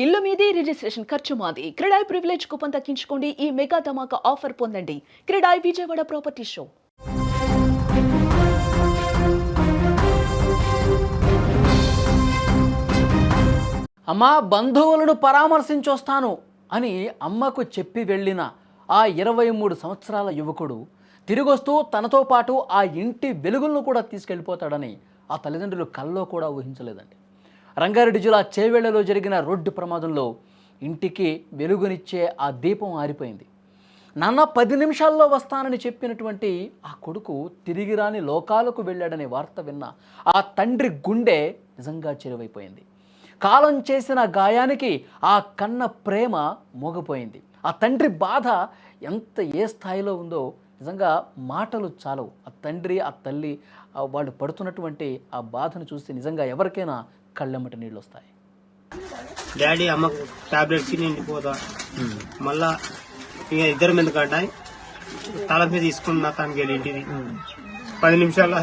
ఇల్లు మీది, రిజిస్ట్రేషన్ ఖర్చు మాది. క్రెడాయ్ ప్రివిలేజ్ కూపన్ తగ్గించుకోండి. ఈ మెగా ధమాకా ఆఫర్ పొందండి. CREDAI Vijayawada property show. అమ్మా, బంధువులను పరామర్శించొస్తాను అని అమ్మకు చెప్పి వెళ్ళిన ఆ 23 సంవత్సరాల యువకుడు తిరిగొస్తూ తనతో పాటు ఆ ఇంటి వెలుగులను కూడా తీసుకెళ్ళిపోతాడని ఆ తల్లిదండ్రులు కల్లో కూడా ఊహించలేదండి. రంగారెడ్డి జిల్లా చేవెళ్లలో జరిగిన రోడ్డు ప్రమాదంలో ఇంటికి వెలుగునిచ్చే ఆ దీపం ఆరిపోయింది. నాన్న 10 నిమిషాల్లో వస్తానని చెప్పినటువంటి ఆ కొడుకు తిరిగి రాని లోకాలకు వెళ్ళాడనే వార్త విన్న ఆ తండ్రి గుండె నిజంగా చెరువైపోయింది. కాలం చేసిన గాయానికి ఆ కన్న ప్రేమ మోగపోయింది. ఆ తండ్రి బాధ ఏ స్థాయిలో ఉందో నిజంగా మాటలు చాలవు. ఆ తండ్రి, ఆ తల్లి వాళ్ళు పడుతున్నటువంటి ఆ బాధను చూసి నిజంగా ఎవరికైనా కళ్ళెమ్మట నీళ్ళు వస్తాయి. డాడీ అమ్మకు టాబ్లెట్స్ నిండిపోతా మళ్ళా ఇక ఇద్దరు ఎందుకంటే తలపై తీసుకున్నా తనకి వెళ్ళి ఇంటిది 10 నిమిషాల్లో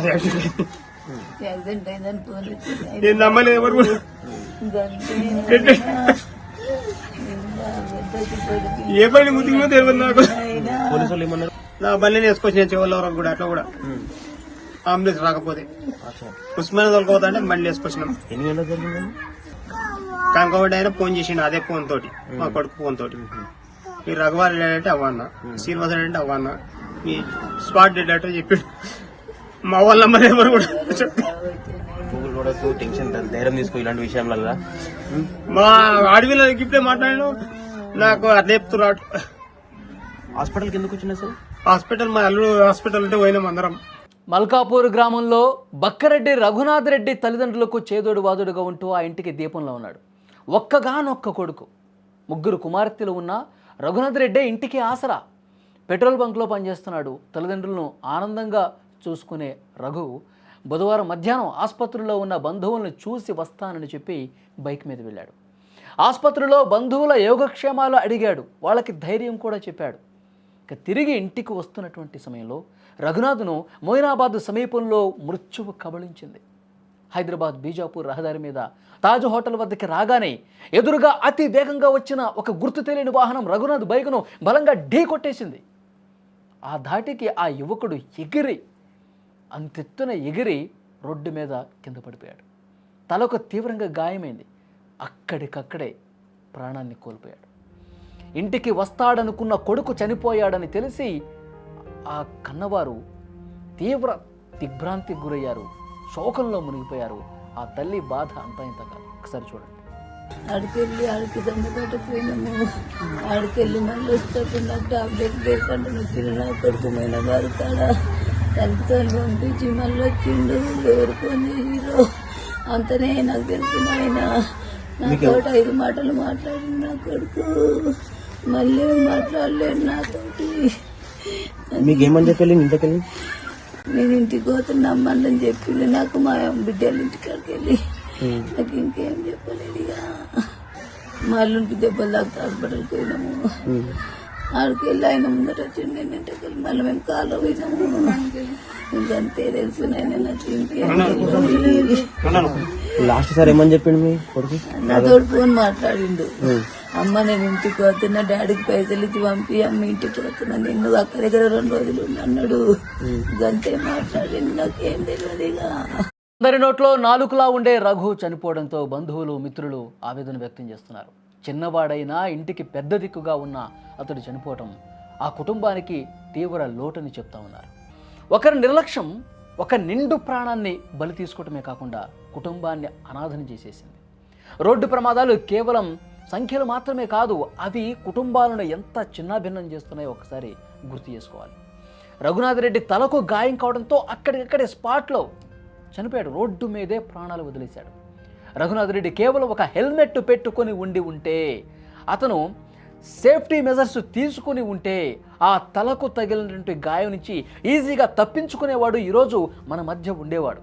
నేను నమ్మలేదు ఎవరు కూడా. ఏ పని ముద్దుగా తెలియదు నాకు. పోలీసులు ఏమన్నారు? నా బండిని వేసుకొచ్చిన చెవుల వరకు కూడా అట్లా కూడా అంబులెన్స్ రాకపోతే ఉస్మాన్ తోలుకోతా అంటే బండి వేసుకొచ్చినాం. ఎన్ని గంటలకు జరిగింది? కనుకోబడి ఆయన ఫోన్ చేసిండు అదే ఫోన్ తోటి, మా కొడుకు ఫోన్ తోటి. మీరు రఘువారి అంటే అవ్వన్న, శ్రీనివాస అంటే అవ్వన్న, మీ స్పాట్ డెడ్ అంటే చెప్పిండు. మా వాళ్ళ నెంబర్ ఎవరు కూడా టెన్షన్ ధైర్యం తీసుకో ఇలాంటి విషయంలో. మా అడవిలో ఇప్పుడే మాట్లాడాను, నాకు అట్లా చెప్తున్నాడు. హాస్పిటల్కి ఎందుకు వచ్చినా సార్? హాస్పిటల్ మా అల్లుడు హాస్పిటల్ అంటే పోయినాం అందరం. మల్కాపూర్ గ్రామంలో బక్కరెడ్డి రఘునాథ్ రెడ్డి తల్లిదండ్రులకు చేదోడు వాదుడుగా ఉంటూ ఆ ఇంటికి దీపంలో ఉన్నాడు. ఒక్కగానొక్క కొడుకు. 3 కుమార్తెలు ఉన్న రఘునాథ్ రెడ్డి ఇంటికి ఆసరా. పెట్రోల్ బంక్లో పనిచేస్తున్నాడు. తల్లిదండ్రులను ఆనందంగా చూసుకునే రఘు బుధవారం మధ్యాహ్నం ఆసుపత్రిలో ఉన్న బంధువులను చూసి వస్తానని చెప్పి బైక్ మీద వెళ్ళాడు. ఆసుపత్రిలో బంధువుల యోగక్షేమాలు అడిగాడు. వాళ్ళకి ధైర్యం కూడా చెప్పాడు. ఇక తిరిగి ఇంటికి వస్తున్నటువంటి సమయంలో రఘునాథ్ను మొయినాబాద్ సమీపంలో మృత్యువు కబళించింది. హైదరాబాద్ బీజాపూర్ రహదారి మీద తాజ్ హోటల్ వద్దకి రాగానే ఎదురుగా అతి వేగంగా వచ్చిన ఒక గుర్తు తెలియని వాహనం రఘునాథ్ బైకును బలంగా ఢీ కొట్టేసింది. ఆ ధాటికి ఆ యువకుడు అంతెత్తున ఎగిరి రోడ్డు మీద కింద పడిపోయాడు. తలకు తీవ్రంగా గాయమైంది. అక్కడికక్కడే ప్రాణాన్ని కోల్పోయాడు. ఇంటికి వస్తాడనుకున్న కొడుకు చనిపోయాడని తెలిసి ఆ కన్నవారు తీవ్ర దిగ్భ్రాంతికి గురయ్యారు. శోకంలో మునిగిపోయారు. ఆ తల్లి బాధ అంతా ఇంత కాదు. ఒకసారి చూడండి. ఆడికి దమ్మపట్టపోయినాము. ఆడికెళ్ళి మళ్ళీ వచ్చేటప్పుడు నాకు టాబ్లెట్ లేకుండా వచ్చిన నా కొడుకుమైన వారు కాడ తనతో పంపించి మళ్ళీ వచ్చిండు. ఎవరికొని హీరో అంతనే నాకు తెలిసిన ఆయన నాతో 5 మాటలు మాట్లాడిండు. నా కొడుకు మళ్ళీ మాట్లాడలేడు నాతోటి. మీకేమని చెప్పి ఇంటికెళ్ళి? నేను ఇంటికి పోతున్నా అమ్మని చెప్పింది నాకు. మా బిడ్డల ఇంటికాడికి వెళ్ళి నాకు ఇంకేం చెప్పలేదు. ఇక మా అల్లునికి దెబ్బలు తాకుతా హాస్పిటల్కి పోయినాము. ఆడికి వెళ్ళి ఆయన ముందర వచ్చిండు. నేను ఇంటికి వెళ్ళి మళ్ళీ మేము కాళ్ళు పోయినాము. ఇంకంతే తెలిసినాయన నాకు ఇంకేం. లాస్ట్ సార్ ఏమని చెప్పిండు మీ కొడుకు? నాతో ఫోన్ మాట్లాడిండు. అమ్మ నేను ఇంటికి వస్తున్నా, డాడీకి పైసలు ఇచ్చి పంపి అమ్మ ఇంటికి వస్తున్నా, నిన్ను అక్క దగ్గర 2 రోజులు అన్నాడు. గంతే మాట్లాడిండు. నాకేం తెలియదు. ఇక అందరి నోట్లో నాలుకలా ఉండే రఘు చనిపోవడంతో బంధువులు, మిత్రులు ఆవేదన వ్యక్తం చేస్తున్నారు. చిన్నవాడైనా ఇంటికి పెద్ద దిక్కుగా ఉన్న అతడు చనిపోవటం ఆ కుటుంబానికి తీవ్ర లోటుని చెప్తా ఉన్నారు. ఒకరి నిర్లక్ష్యం ఒక నిండు ప్రాణాన్ని బలి తీసుకోవటమే కాకుండా కుటుంబాన్ని అనాథని చేసేసింది. రోడ్డు ప్రమాదాలు కేవలం సంఖ్యలు మాత్రమే కాదు, అవి కుటుంబాలను ఎంత చిన్నాభిన్నం చేస్తున్నాయో ఒకసారి గుర్తు చేసుకోవాలి. రఘునాథ్ రెడ్డి తలకు గాయం కావడంతో అక్కడికక్కడే స్పాట్లో చనిపోయాడు. రోడ్డు మీదే ప్రాణాలు వదిలేశాడు. రఘునాథ్ రెడ్డి కేవలం ఒక హెల్మెట్ పెట్టుకొని ఉంటే, అతను సేఫ్టీ మెజర్స్ తీసుకుని ఉంటే ఆ తలకు తగిలినటువంటి గాయం నుంచి ఈజీగా తప్పించుకునేవాడు ఈరోజు మన మధ్య ఉండేవాడు.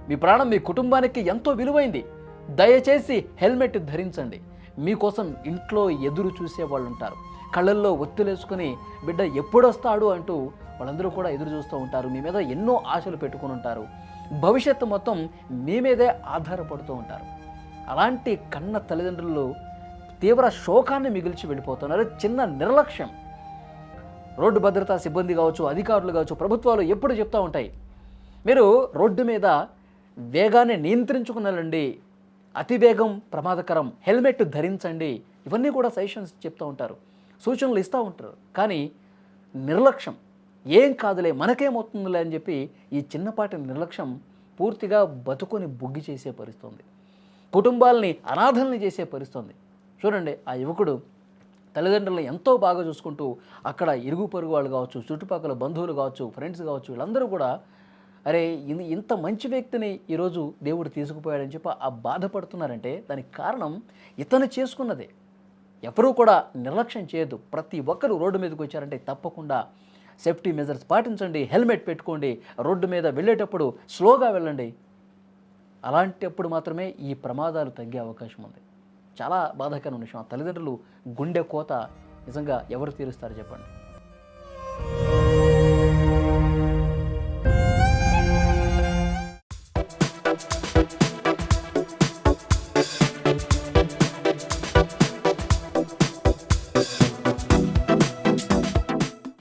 మీ ప్రాణం మీ కుటుంబానికి ఎంతో విలువైంది. దయచేసి హెల్మెట్ ధరించండి. మీకోసం ఇంట్లో ఎదురు చూసే వాళ్ళు ఉంటారు. కళ్ళల్లో ఒత్తులేసుకుని బిడ్డ ఎప్పుడొస్తాడు అంటూ వాళ్ళందరూ కూడా ఎదురు చూస్తూ ఉంటారు. మీ మీద ఎన్నో ఆశలు పెట్టుకుని ఉంటారు. భవిష్యత్తు మొత్తం మీ మీదే ఆధారపడుతూ ఉంటారు. అలాంటి కన్న తల్లిదండ్రులు తీవ్ర శోకాన్ని మిగిల్చి వెళ్ళిపోతున్నారు. చిన్న నిర్లక్ష్యం. రోడ్డు భద్రతా సిబ్బంది కావచ్చు, అధికారులు కావచ్చు, ప్రభుత్వాలు ఎప్పుడు చెప్తూ ఉంటాయి, మీరు రోడ్డు మీద వేగాన్ని నియంత్రించుకుని వెళ్ళండి, అతివేగం ప్రమాదకరం, హెల్మెట్ ధరించండి, ఇవన్నీ కూడా సజెషన్స్ చెప్తూ ఉంటారు, సూచనలు ఇస్తూ ఉంటారు. కానీ నిర్లక్ష్యం, ఏం కాదులే మనకేమవుతుందిలే అని చెప్పి ఈ చిన్నపాటి నిర్లక్ష్యం పూర్తిగా బతుకుని బుగ్గి చేసే పరిస్థితుంది, కుటుంబాలని అనాథల్ని చేసే పరిస్థితుంది. చూడండి, ఆ యువకుడు తల్లిదండ్రులను ఎంతో బాగా చూసుకుంటూ అక్కడ ఇరుగు పొరుగు వాళ్ళు కావచ్చు, చుట్టుపక్కల బంధువులు కావచ్చు, ఫ్రెండ్స్ కావచ్చు, వీళ్ళందరూ కూడా అరే ఇంత మంచి వ్యక్తిని ఈరోజు దేవుడు తీసుకుపోయాడని చెప్పి ఆ బాధపడుతున్నారంటే దానికి కారణం ఇతను చేసుకున్నదే. ఎవరూ కూడా నిర్లక్ష్యం చేయొద్దు. ప్రతి ఒక్కరు రోడ్డు మీదకి వచ్చారంటే తప్పకుండా సేఫ్టీ మెజర్స్ పాటించండి, హెల్మెట్ పెట్టుకోండి, రోడ్డు మీద వెళ్ళేటప్పుడు స్లోగా వెళ్ళండి. అలాంటప్పుడు మాత్రమే ఈ ప్రమాదాలు తగ్గే అవకాశం ఉంది. చాలా బాధాకరమైన విషయం. ఆ తల్లిదండ్రులు గుండె కోత నిజంగా ఎవరు తీరుస్తారు చెప్పండి.